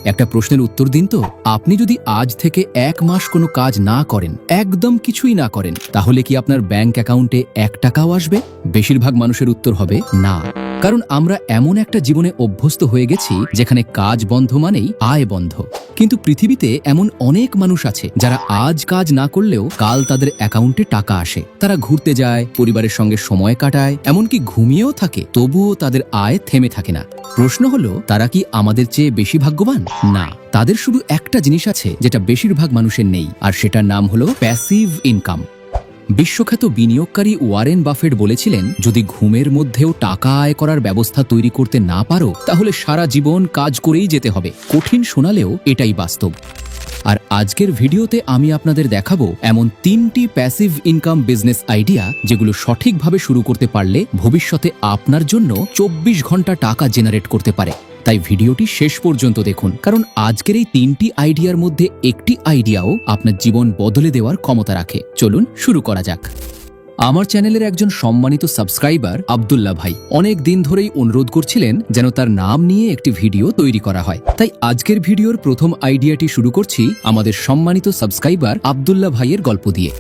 একটা প্রশ্নের উত্তর দিন তো, আপনি যদি আজ থেকে 1 মাস কোনো কাজ না করেন, একদম কিছুই না করেন, তাহলে কি আপনার ব্যাংক অ্যাকাউন্টে 1 টাকাও আসবে? বেশিরভাগ মানুষের উত্তর হবে না। কারণ আমরা এমন একটা জীবনে অভ্যস্ত হয়ে গেছি যেখানে কাজ বন্ধ মানেই আয় বন্ধ। কিন্তু পৃথিবীতে এমন অনেক মানুষ আছে যারা আজ কাজ না করলেও কাল তাদের অ্যাকাউন্টে টাকা আসে। তারা ঘুরতে যায়, পরিবারের সঙ্গে সময় কাটায়, এমনকি ঘুমিয়েও থাকে, তবুও তাদের আয় থেমে থাকে না। প্রশ্ন হলো, তারা কি আমাদের চেয়ে বেশি ভাগ্যবান? না, তাদের শুধু একটা জিনিস আছে যেটা বেশিরভাগ মানুষের নেই, আর সেটার নাম হলো প্যাসিভ ইনকাম। বিশ্বখ্যাত বিনিয়োগকারী ওয়ারেন বাফেট বলেছিলেন, যদি ঘুমের মধ্যেও টাকা আয় করার ব্যবস্থা তৈরি করতে না পারো, তাহলে সারা জীবন কাজ করেই যেতে হবে। কঠিন শোনালেও এটাই বাস্তব। আর আজকের ভিডিওতে আমি আপনাদের দেখাবো এমন 3টি প্যাসিভ ইনকাম বিজনেস আইডিয়া, যেগুলো সঠিকভাবে শুরু করতে পারলে ভবিষ্যতে আপনার জন্য 24 ঘন্টা টাকা জেনারেট করতে পারে। তাই ভিডিওটি শেষ পর্যন্ত দেখুন, কারণ আজকের এই 3টি আইডিয়ার মধ্যে একটি আইডিয়াও আপনার জীবন বদলে দেওয়ার ক্ষমতা রাখে। চলুন শুরু করা যাক। আমার চ্যানেলের একজন সম্মানিত সাবস্ক্রাইবার আব্দুল্লাহ ভাই অনেক দিন ধরেই অনুরোধ করছিলেন যেন তার নাম নিয়ে একটি ভিডিও তৈরি করা হয়। তাই আজকের ভিডিওর প্রথম আইডিয়াটি শুরু করছি আমাদের সম্মানিত সাবস্ক্রাইবার আব্দুল্লাহ ভাইয়ের গল্প দিয়ে।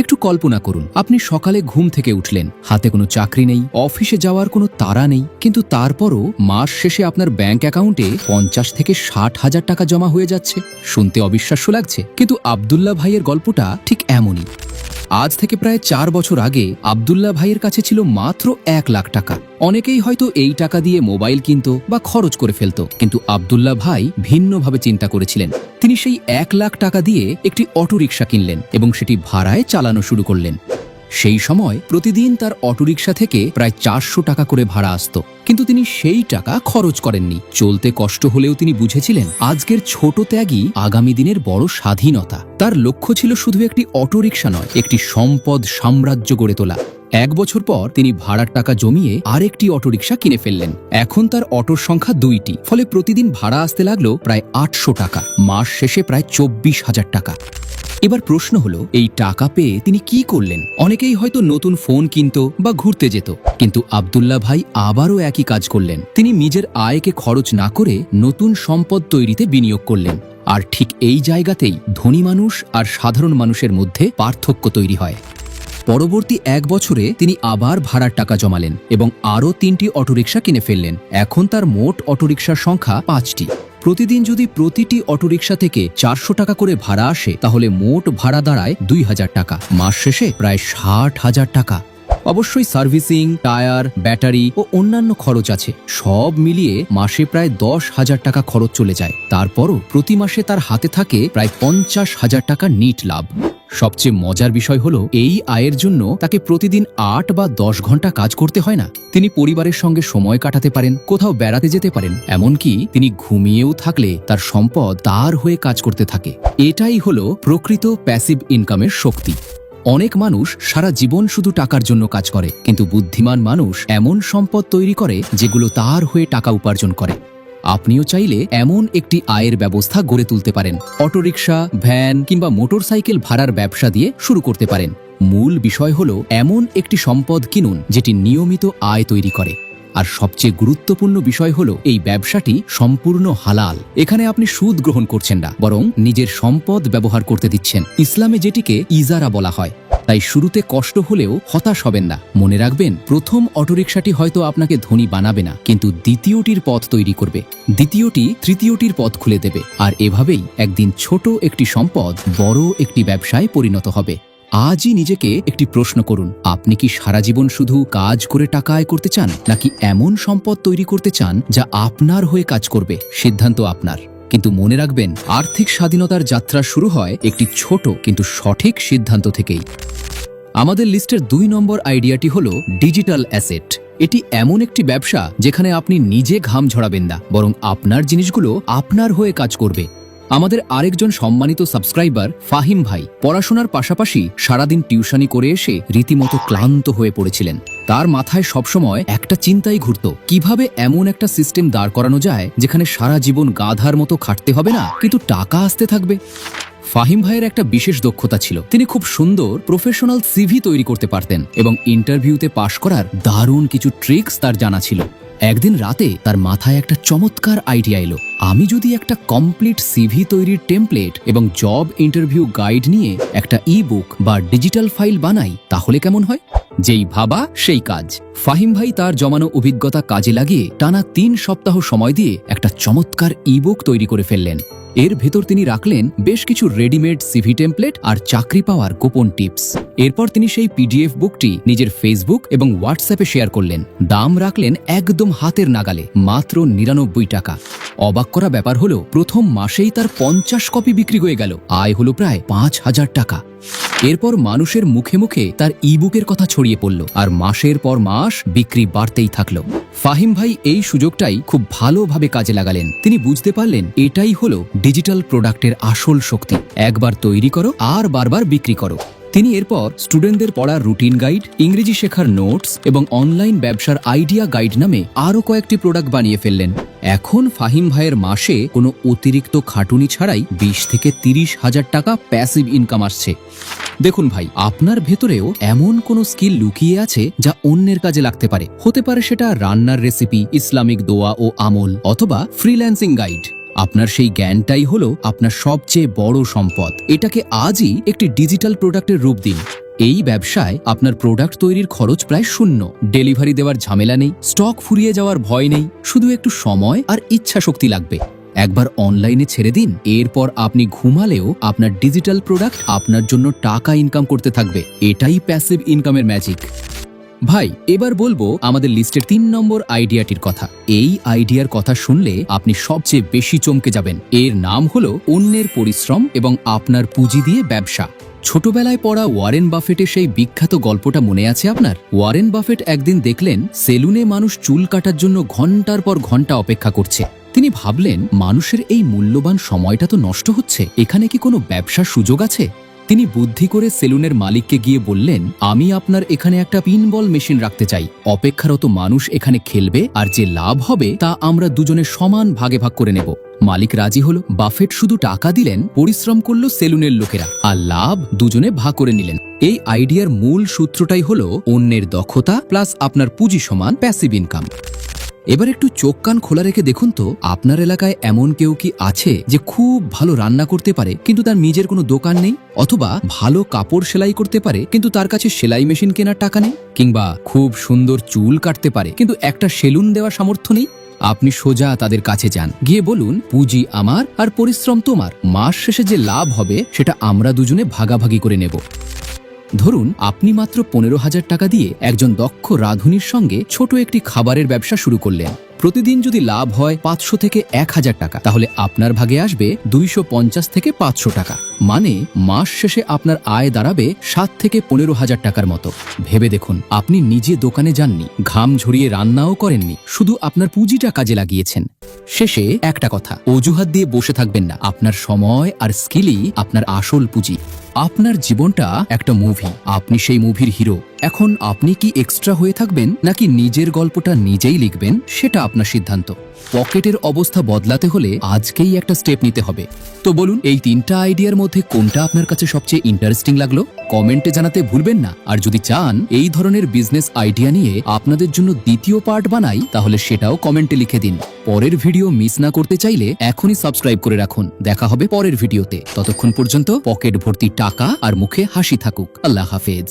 একটু কল্পনা করুন, আপনি সকালে ঘুম থেকে উঠলেন, হাতে কোনো চাকরি নেই, অফিসে যাওয়ার কোনো তাড়া নেই, কিন্তু তারপরও মাস শেষে আপনার ব্যাংক অ্যাকাউন্টে 50 থেকে 60 হাজার টাকা জমা হয়ে যাচ্ছে। শুনতে অবিশ্বাস্য লাগছে, কিন্তু আব্দুল্লাহ ভাইয়ের গল্পটা ঠিক এমনই। আজ থেকে প্রায় 4 বছর আগে আব্দুল্লাহ ভাইয়ের কাছে ছিল মাত্র 1 লাখ টাকা। অনেকেই হয়তো এই টাকা দিয়ে মোবাইল কিনত বা খরচ করে ফেলত, কিন্তু আব্দুল্লাহ ভাই ভিন্নভাবে চিন্তা করেছিলেন। তিনি সেই 1 লাখ টাকা দিয়ে একটি অটোরিকশা কিনলেন এবং সেটি ভাড়ায় চালানো শুরু করলেন। সেই সময় প্রতিদিন তার অটোরিকশা থেকে প্রায় 400 টাকা করে ভাড়া আসত, কিন্তু তিনি সেই টাকা খরচ করেননি। চলতে কষ্ট হলেও তিনি বুঝেছিলেন আজকের ছোট ত্যাগই আগামী দিনের বড় স্বাধীনতা। তার লক্ষ্য ছিল শুধু একটি অটোরিকশা নয়, একটি সম্পদ সাম্রাজ্য গড়ে তোলা। 1 বছর পর তিনি ভাড়ার টাকা জমিয়ে আরেকটি অটোরিকশা কিনে ফেললেন। এখন তার অটোর সংখ্যা 2টি, ফলে প্রতিদিন ভাড়া আসতে লাগলো প্রায় 800 টাকা, মাস শেষে প্রায় 24,000 টাকা। এবার প্রশ্ন হলো, এই টাকা পেয়ে তিনি কি করলেন? অনেকেই হয়তো নতুন ফোন কিনত বা ঘুরতে যেত, কিন্তু আব্দুল্লাহ ভাই আবারও একই কাজ করলেন। তিনি নিজের আয়কে খরচ না করে নতুন সম্পদ তৈরিতে বিনিয়োগ করলেন। আর ঠিক এই জায়গাতেই ধনী মানুষ আর সাধারণ মানুষের মধ্যে পার্থক্য তৈরি হয়। পরবর্তী 1 বছরে তিনি আবার ভাড়ার টাকা জমালেন এবং আরও 3টি অটোরিকশা কিনে ফেললেন। এখন তার মোট অটোরিকশার সংখ্যা 5টি। প্রতিদিন যদি প্রতিটি অটোরিকশা থেকে 400 টাকা করে ভাড়া আসে, তাহলে মোট ভাড়া দাঁড়ায় 2000 টাকা। মাস শেষে প্রায় 60,000 টাকা। অবশ্যই সার্ভিসিং, টায়ার, ব্যাটারি ও অন্যান্য খরচ আছে। সব মিলিয়ে মাসে প্রায় 10,000 টাকা খরচ চলে যায়। তারপরও প্রতি মাসে তার হাতে থাকে প্রায় 50,000 টাকা নিট লাভ। সবচেয়ে মজার বিষয় হলো, এই আয়ের জন্য তাকে প্রতিদিন 8 বা 10 ঘন্টা কাজ করতে হয় না। তিনি পরিবারের সঙ্গে সময় কাটাতে পারেন, কোথাও বেড়াতে যেতে পারেন, এমনকি তিনি ঘুমিয়েও থাকলে তার সম্পদ তার হয়ে কাজ করতে থাকে। এটাই হলো প্রকৃত প্যাসিভ ইনকামের শক্তি। অনেক মানুষ সারা জীবন শুধু টাকার জন্য কাজ করে, কিন্তু বুদ্ধিমান মানুষ এমন সম্পদ তৈরি করে যেগুলো তার হয়ে টাকা উপার্জন করে। আপনিও চাইলে এমন একটি আয়ের ব্যবস্থা গড়ে তুলতে পারেন। অটোরিকশা, ভ্যান কিংবা মোটরসাইকেল ভাড়ার ব্যবসা দিয়ে শুরু করতে পারেন। মূল বিষয় হলো, এমন একটি সম্পদ কিনুন যেটি নিয়মিত আয় তৈরি করে। আর সবচেয়ে গুরুত্বপূর্ণ বিষয় হলো, এই ব্যবসাটি সম্পূর্ণ হালাল। এখানে আপনি সুদ গ্রহণ করছেন না, বরং নিজের সম্পদ ব্যবহার করতে দিচ্ছেন। ইসলামে যেটিকে ইজারা বলা হয়। তাই শুরুতে কষ্ট হলেও হতাশ হবেন না। মনে রাখবেন, প্রথম অটোরিকশাটি হয়তো আপনাকে ধনী বানাবে না, কিন্তু দ্বিতীয়টির পথ তৈরি করবে। দ্বিতীয়টি তৃতীয়টির পথ খুলে দেবে। আর এভাবেই একদিন ছোট একটি সম্পদ বড় একটি ব্যবসায় পরিণত হবে। আজই নিজেকে একটি প্রশ্ন করুন, আপনি কি সারা জীবন শুধু কাজ করে টাকা আয় করতে চান, নাকি এমন সম্পদ তৈরি করতে চান যা আপনার হয়ে কাজ করবে? সিদ্ধান্ত আপনার। কিন্তু মনে রাখবেন, আর্থিক স্বাধীনতার যাত্রা শুরু হয় একটি ছোট কিন্তু সঠিক সিদ্ধান্ত থেকেই। আমাদের লিস্টের 2 নম্বর আইডিয়াটি হলো ডিজিটাল অ্যাসেট। এটি এমন একটি ব্যবসা যেখানে আপনি নিজে ঘাম ঝরাবেন না, বরং আপনার জিনিসগুলো আপনার হয়ে কাজ করবে। আমাদের আরেকজন সম্মানিত সাবস্ক্রাইবার ফাহিম ভাই পড়াশোনার পাশাপাশি সারাদিন টিউশনি করে এসে রীতিমতো ক্লান্ত হয়ে পড়েছিলেন। তার মাথায় সবসময় একটা চিন্তাই ঘুরত, কিভাবে এমন একটা সিস্টেম দাঁড় করানো যায় যেখানে সারা জীবন গাধার মতো খাটতে হবে না, কিন্তু টাকা আসতে থাকবে। ফাহিম ভাইয়ের একটা বিশেষ দক্ষতা ছিল, তিনি খুব সুন্দর প্রফেশনাল সিভি তৈরি করতে পারতেন এবং ইন্টারভিউতে পাশ করার দারুণ কিছু ট্রিক্স তার জানা ছিল। একদিন রাতে তার মাথায় একটা চমৎকার আইডিয়া এলো। আমি যদি একটা কমপ্লিট সিভি তৈরির টেমপ্লেট এবং জব ইন্টারভিউ গাইড নিয়ে একটা ই বুক বা ডিজিটাল ফাইল বানাই তাহলে কেমন হয়? যেই ভাবা সেই কাজ। ফাহিম ভাই তার জমানো অভিজ্ঞতা কাজে লাগিয়ে টানা ৩ সপ্তাহ সময় দিয়ে একটা চমৎকার ই বুক তৈরি করে ফেললেন। এর ভেতর তিনি রাখলেন বেশ কিছু রেডিমেড সিভি টেমপ্লেট আর চাকরি পাওয়ার গোপন টিপস। এরপর তিনি সেই পিডিএফ বুকটি নিজের ফেসবুক এবং হোয়াটসঅ্যাপে শেয়ার করলেন। দাম রাখলেন একদম হাতের নাগালে, মাত্র ৯৯ টাকা। অবাক করা ব্যাপার হলো প্রথম মাসেই তার ৫০ কপি বিক্রি হয়ে গেল। আয় হলো প্রায় ৫,০০০ টাকা। এরপর মানুষের মুখে মুখে তার ই বুকের কথা ছড়িয়ে পড়ল, আর মাসের পর মাস বিক্রি বাড়তেই থাকলো। ফাহিম ভাই এই সুযোগটাই খুব ভালোভাবে কাজে লাগালেন। তিনি বুঝতে পারলেন এটাই হলো ডিজিটাল প্রোডাক্টের আসল শক্তি। একবার তৈরি করো আর বারবার বিক্রি করো। তিনি এরপর স্টুডেন্টদের পড়ার রুটিন গাইড, ইংরেজি শেখার নোটস এবং অনলাইন ব্যবসার আইডিয়া গাইড নামে আরও কয়েকটি প্রোডাক্ট বানিয়ে ফেললেন। এখন ফাহিম ভাইয়ের মাসে কোনো অতিরিক্ত খাটুনি ছাড়াই ২০ থেকে ৩০,০০০ টাকা প্যাসিভ ইনকাম আসছে। দেখুন ভাই, আপনার ভেতরেও এমন কোনো স্কিল লুকিয়ে আছে যা অন্যের কাজে লাগতে পারে। হতে পারে সেটা রান্নার রেসিপি, ইসলামিক দোয়া ও আমল, অথবা ফ্রিল্যান্সিং গাইড। আপনার সেই জ্ঞানটাই হলো আপনার সবচেয়ে বড় সম্পদ। এটাকে আজই একটি ডিজিটাল প্রোডাক্টের রূপ দিন। এই ব্যবসায় আপনার প্রোডাক্ট তৈরির খরচ প্রায় শূন্য, ডেলিভারি দেওয়ার ঝামেলা নেই, স্টক ফুরিয়ে যাওয়ার ভয় নেই, শুধু একটু সময় আর ইচ্ছা শক্তি লাগবে। একবার অনলাইনে ছেড়ে দিন, এরপর আপনি ঘুমালেও আপনার ডিজিটাল প্রোডাক্ট আপনার জন্য টাকা ইনকাম করতে থাকবে। এটাই প্যাসিভ ইনকামের ম্যাজিক। ভাই, এবার বলবো আমাদের লিস্টের ৩ নম্বর আইডিয়াটির কথা। এই আইডিয়ার কথা শুনলে আপনি সবচেয়ে বেশি চমকে যাবেন। এর নাম হলো অন্যের পরিশ্রম এবং আপনার পুঁজি দিয়ে ব্যবসা। ছোটবেলায় পড়া ওয়ারেন বাফেটের সেই বিখ্যাত গল্পটা মনে আছে আপনার? ওয়ারেন বাফেট একদিন দেখলেন সেলুনে মানুষ চুল কাটার জন্য ঘন্টার পর ঘন্টা অপেক্ষা করছে। তিনি ভাবলেন, মানুষের এই মূল্যবান সময়টা তো নষ্ট হচ্ছে, এখানে কি কোনো ব্যবসার সুযোগ আছে? তিনি বুদ্ধি করে সেলুনের মালিককে গিয়ে বললেন, আমি আপনার এখানে একটা পিনবল মেশিন রাখতে চাই। অপেক্ষারত মানুষ এখানে খেলবে, আর যে লাভ হবে তা আমরা দুজনে সমান ভাগে ভাগ করে নেব। মালিক রাজি হলো। বাফেট শুধু টাকা দিলেন, পরিশ্রম করলো সেলুনের লোকেরা, আর লাভ দুজনে ভাগ করে নিলেন। এই আইডিয়ার মূল সূত্রটাই হলো অন্যের দক্ষতা প্লাস আপনার পুঁজি সমান প্যাসিভ ইনকাম। এবার একটু চোখ কান খোলা রেখে দেখুন তো, আপনার এলাকায় এমন কেউ কি আছে যে খুব ভালো রান্না করতে পারে কিন্তু তার নিজের কোনো দোকান নেই? অথবা ভালো কাপড় সেলাই করতে পারে কিন্তু তার কাছে সেলাই মেশিন কেনার টাকা নেই? কিংবা খুব সুন্দর চুল কাটতে পারে কিন্তু একটা সেলুন দেওয়ার সামর্থ্য নেই? আপনি সোজা তাদের কাছে যান, গিয়ে বলুন, পুঁজি আমার আর পরিশ্রম তোমার, মাস শেষে যে লাভ হবে সেটা আমরা দুজনে ভাগাভাগি করে নেব। ধরুন আপনি মাত্র ১৫,০০০ টাকা দিয়ে একজন দক্ষ রাঁধুনির সঙ্গে ছোট একটি খাবারের ব্যবসা শুরু করলেন। প্রতিদিন যদি লাভ হয় ৫০০ থেকে ১,০০০ টাকা, তাহলে আপনার ভাগে আসবে ২৫০ থেকে ৫০০ টাকা। মানে মাস শেষে আপনার আয় দাঁড়াবে ৭ থেকে ১৫,০০০ টাকার মতো। ভেবে দেখুন, আপনি নিজে দোকানে যাননি, ঘাম ঝরিয়ে রান্নাও করেননি, শুধু আপনার পুঁজিটা কাজে লাগিয়েছেন। শেষে একটা কথা, অজুহাত দিয়ে বসে থাকবেন না। আপনার সময় আর স্কিলই আপনার আসল পুঁজি। আপনার জীবনটা একটা মুভি, আপনি সেই মুভির হিরো। এখন আপনি কি এক্সট্রা হয়ে থাকবেন নাকি নিজের গল্পটা নিজেই লিখবেন, সেটা আপনার সিদ্ধান্ত। পকেটের অবস্থা বদলাতে হলে আজকেই একটা স্টেপ নিতে হবে। তো বলুন, এই ৩টা আইডিয়ার মধ্যে কোনটা আপনার কাছে সবচেয়ে ইন্টারেস্টিং লাগলো? কমেন্টে জানাতে ভুলবেন না। আর যদি চান এই ধরনের বিজনেস আইডিয়া নিয়ে আপনাদের জন্য দ্বিতীয় পার্ট বানাই, তাহলে সেটাও কমেন্টে লিখে দিন। পরের ভিডিও মিস না করতে চাইলে এখনই সাবস্ক্রাইব করে রাখুন। দেখা হবে পরের ভিডিওতে। ততক্ষণ পর্যন্ত পকেট ভর্তি টাকা আর মুখে হাসি থাকুক। আল্লাহ হাফেজ।